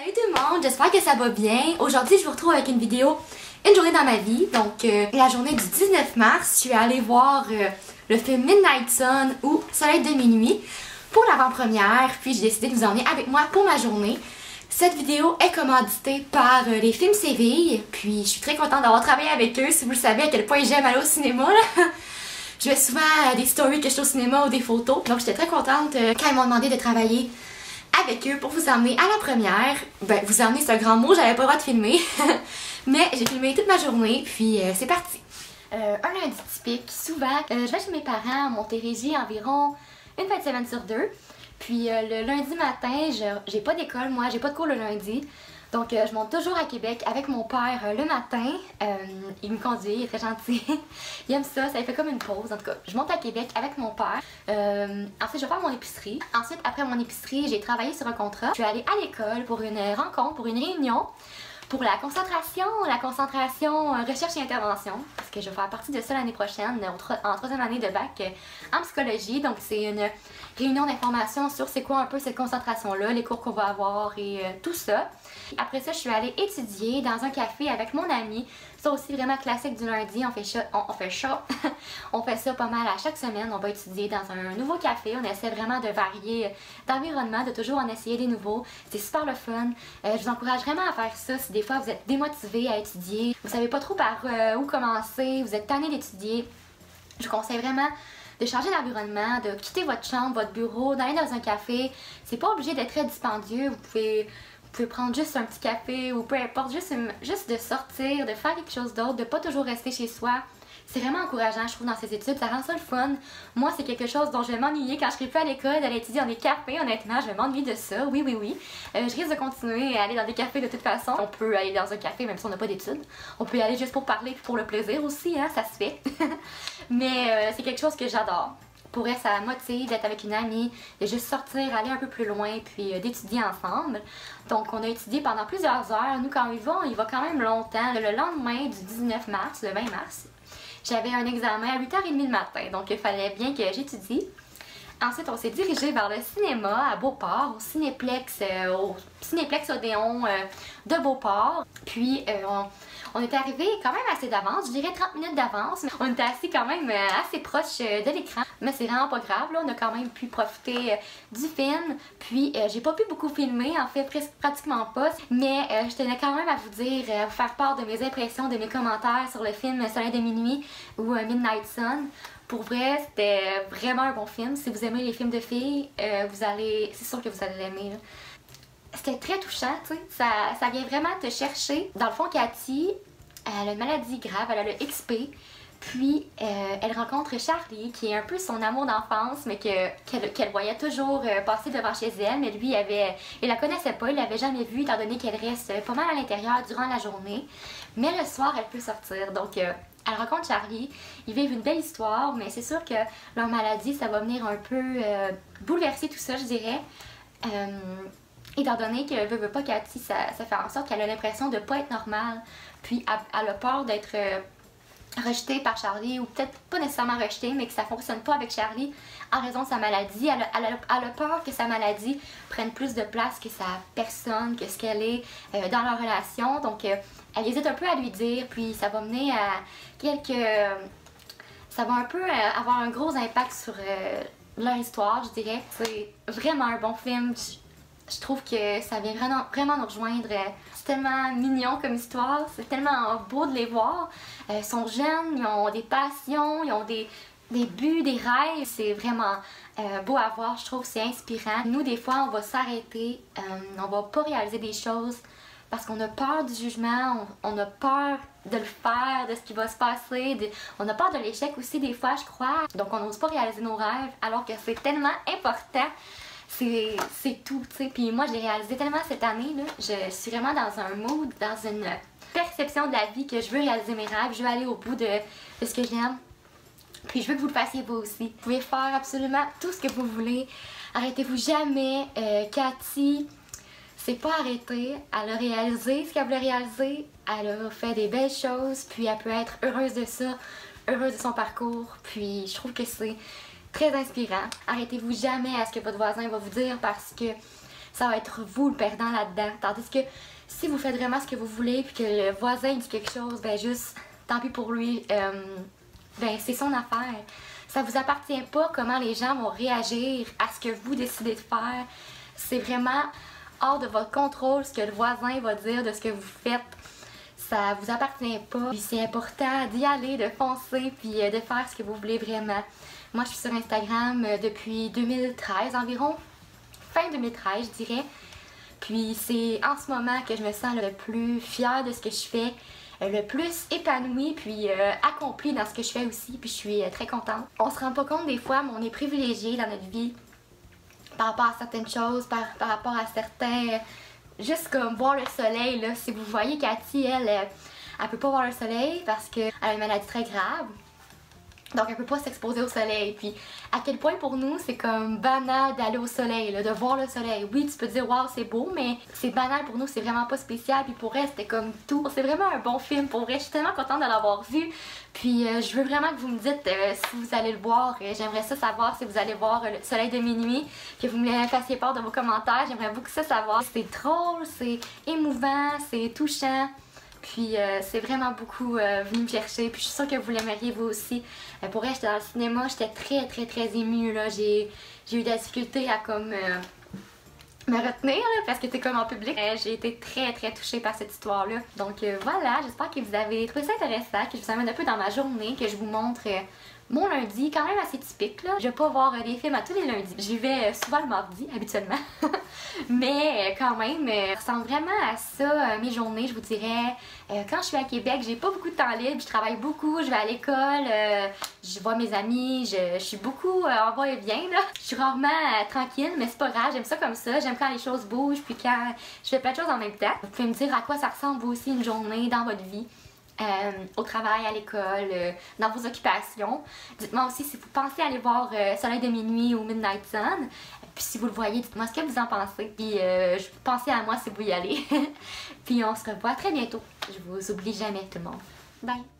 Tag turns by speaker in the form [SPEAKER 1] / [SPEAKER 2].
[SPEAKER 1] Salut tout le monde, j'espère que ça va bien. Aujourd'hui, je vous retrouve avec une vidéo, une journée dans ma vie. Donc, la journée du 19 mars, je suis allée voir le film Midnight Sun ou Soleil de minuit pour l'avant-première. Puis, j'ai décidé de vous emmener avec moi pour ma journée. Cette vidéo est commanditée par les Films Séville. Puis, je suis très contente d'avoir travaillé avec eux. Si vous le savez à quel point j'aime aller au cinéma, là. Je mets souvent des stories que je suis au cinéma ou des photos. Donc, j'étais très contente quand ils m'ont demandé de travailler avec eux pour vous emmener à la première. Ben, vous emmener, c'est un grand mot, j'avais pas le droit de filmer. Mais j'ai filmé toute ma journée, puis c'est parti. Un lundi typique, souvent, je vais chez mes parents à Montérégie environ une fin de semaine sur deux. Puis le lundi matin, j'ai pas d'école, moi, j'ai pas de cours le lundi. Donc je monte toujours à Québec avec mon père le matin. Il me conduit, il est très gentil. Il aime ça, ça lui fait comme une pause. En tout cas, je monte à Québec avec mon père. Ensuite, je vais faire mon épicerie. Ensuite, après mon épicerie, j'ai travaillé sur un contrat. Je suis allée à l'école pour une rencontre, pour une réunion. Pour la concentration recherche et intervention, parce que je vais faire partie de ça l'année prochaine, en troisième année de bac en psychologie. Donc c'est une réunion d'information sur c'est quoi un peu cette concentration-là, les cours qu'on va avoir et tout ça. Après ça, je suis allée étudier dans un café avec mon ami. C'est aussi vraiment classique du lundi, on fait ça pas mal à chaque semaine. On va étudier dans un nouveau café, on essaie vraiment de varier d'environnement, de toujours en essayer des nouveaux. C'est super le fun. Je vous encourage vraiment à faire ça si des fois vous êtes démotivé à étudier, vous savez pas trop par où commencer, vous êtes tanné d'étudier. Je vous conseille vraiment de changer d'environnement, de quitter votre chambre, votre bureau, d'aller dans un café. C'est pas obligé d'être très dispendieux, vous pouvez prendre juste un petit café ou peu importe, juste de sortir, de faire quelque chose d'autre, de pas toujours rester chez soi. C'est vraiment encourageant, je trouve, dans ces études, ça rend ça le fun. Moi, c'est quelque chose dont je vais m'ennuyer quand je serai plus à l'école, d'aller étudier dans des cafés, honnêtement, je vais m'ennuyer de ça, oui. Je risque de continuer à aller dans des cafés de toute façon. On peut aller dans un café même si on n'a pas d'études. On peut y aller juste pour parler et pour le plaisir aussi, hein, ça se fait. Mais c'est quelque chose que j'adore. Pour elle, ça motive d'être avec une amie, de juste sortir, aller un peu plus loin, puis d'étudier ensemble. Donc, on a étudié pendant plusieurs heures. Nous, quand on y va quand même longtemps. Le lendemain du 19 mars, le 20 mars, j'avais un examen à 8h30 le matin, donc il fallait bien que j'étudie. Ensuite, on s'est dirigé vers le cinéma à Beauport, au Cinéplex Odéon de Beauport. Puis, on est arrivé quand même assez d'avance, je dirais 30 minutes d'avance. On était assis quand même assez proche de l'écran, mais c'est vraiment pas grave, là, on a quand même pu profiter du film. Puis j'ai pas pu beaucoup filmer, en fait pratiquement pas, mais je tenais quand même à vous dire, à vous faire part de mes impressions, de mes commentaires sur le film Soleil de minuit ou Midnight Sun. Pour vrai, c'était vraiment un bon film. Si vous aimez les films de filles, c'est sûr que vous allez l'aimer. C'était très touchant, tu sais, ça vient vraiment te chercher. Dans le fond, Cathy, elle a une maladie grave, elle a le XP, puis elle rencontre Charlie, qui est un peu son amour d'enfance, mais qu'elle voyait toujours passer devant chez elle, mais lui, il la connaissait pas, il l'avait jamais vue, étant donné qu'elle reste pas mal à l'intérieur durant la journée. Mais le soir, elle peut sortir, donc elle rencontre Charlie, ils vivent une belle histoire, mais c'est sûr que leur maladie, ça va venir un peu bouleverser tout ça, je dirais. Étant donné que veut pas Cathy, ça fait en sorte qu'elle a l'impression de pas être normale, puis elle a peur d'être rejetée par Charlie, ou peut-être pas nécessairement rejetée, mais que ça fonctionne pas avec Charlie en raison de sa maladie. Elle a peur que sa maladie prenne plus de place que sa personne, que ce qu'elle est dans leur relation. Donc elle hésite un peu à lui dire, puis ça va mener à ça va un peu avoir un gros impact sur leur histoire, je dirais. C'est vraiment un bon film. Je trouve que ça vient vraiment nous rejoindre. C'est tellement mignon comme histoire, c'est tellement beau de les voir. Ils sont jeunes, ils ont des passions, ils ont des buts, des rêves. C'est vraiment beau à voir, je trouve, c'est inspirant. Nous, des fois, on va s'arrêter, on va pas réaliser des choses parce qu'on a peur du jugement, on a peur de le faire, de ce qui va se passer, on a peur de l'échec aussi des fois, je crois. Donc on n'ose pas réaliser nos rêves alors que c'est tellement important. C'est tout, tu sais. Puis moi, je l'ai réalisé tellement cette année, là. Je suis vraiment dans un mood, dans une perception de la vie que je veux réaliser mes rêves, je veux aller au bout de ce que j'aime. Puis je veux que vous le fassiez vous aussi. Vous pouvez faire absolument tout ce que vous voulez. Arrêtez-vous jamais. Cathy s'est pas arrêtée. Elle a réalisé ce qu'elle voulait réaliser. Elle a fait des belles choses. Puis elle peut être heureuse de ça, heureuse de son parcours. Puis je trouve que c'est très inspirant. Arrêtez-vous jamais à ce que votre voisin va vous dire parce que ça va être vous le perdant là-dedans. Tandis que si vous faites vraiment ce que vous voulez puis que le voisin dit quelque chose, ben juste, tant pis pour lui, ben c'est son affaire. Ça vous appartient pas comment les gens vont réagir à ce que vous décidez de faire. C'est vraiment hors de votre contrôle ce que le voisin va dire de ce que vous faites. Ça vous appartient pas. Puis c'est important d'y aller, de foncer, puis de faire ce que vous voulez vraiment. Moi, je suis sur Instagram depuis 2013 environ. Fin 2013, je dirais. Puis c'est en ce moment que je me sens le plus fière de ce que je fais, le plus épanouie, puis accomplie dans ce que je fais aussi, puis je suis très contente. On se rend pas compte des fois, mais on est privilégié dans notre vie par rapport à certaines choses, par rapport à certains... Juste comme voir le soleil, là. Si vous voyez Cathy, elle peut pas voir le soleil parce qu'elle a une maladie très grave. Donc elle peut pas s'exposer au soleil. Puis à quel point pour nous c'est comme banal d'aller au soleil, là, de voir le soleil. Oui, tu peux dire waouh c'est beau, mais c'est banal pour nous, c'est vraiment pas spécial. Puis pour elle c'était comme tout. C'est vraiment un bon film pour vrai. Je suis tellement contente de l'avoir vu. Puis je veux vraiment que vous me dites si vous allez le voir. J'aimerais ça savoir si vous allez voir le soleil de minuit. Que vous me fassiez part de vos commentaires. J'aimerais beaucoup ça savoir. C'est drôle, c'est émouvant, c'est touchant. Puis c'est vraiment beaucoup venu me chercher. Puis je suis sûre que vous l'aimeriez vous aussi. Pour elle, j'étais dans le cinéma, j'étais très émue là. J'ai eu de la difficulté à comme me retenir là, parce que t'es comme en public. J'ai été très touchée par cette histoire-là. Donc voilà, j'espère que vous avez trouvé ça intéressant, que je vous amène un peu dans ma journée, que je vous montre mon lundi, quand même assez typique là. Je vais pas voir des films à tous les lundis. J'y vais souvent le mardi, habituellement. Mais quand même, ça ressemble vraiment à ça, mes journées, je vous dirais. Quand je suis à Québec, j'ai pas beaucoup de temps libre, je travaille beaucoup, je vais à l'école, je vois mes amis, je suis beaucoup en va et vient là. Je suis rarement tranquille, mais c'est pas grave, j'aime ça comme ça. J'aime quand les choses bougent, puis quand je fais plein de choses en même temps. Vous pouvez me dire à quoi ça ressemble vous aussi une journée dans votre vie. Au travail, à l'école, dans vos occupations. Dites-moi aussi si vous pensez aller voir Soleil de minuit ou Midnight Sun. Puis si vous le voyez, dites-moi ce que vous en pensez. Puis pensez à moi si vous y allez. Puis on se revoit très bientôt. Je vous oublie jamais tout le monde. Bye!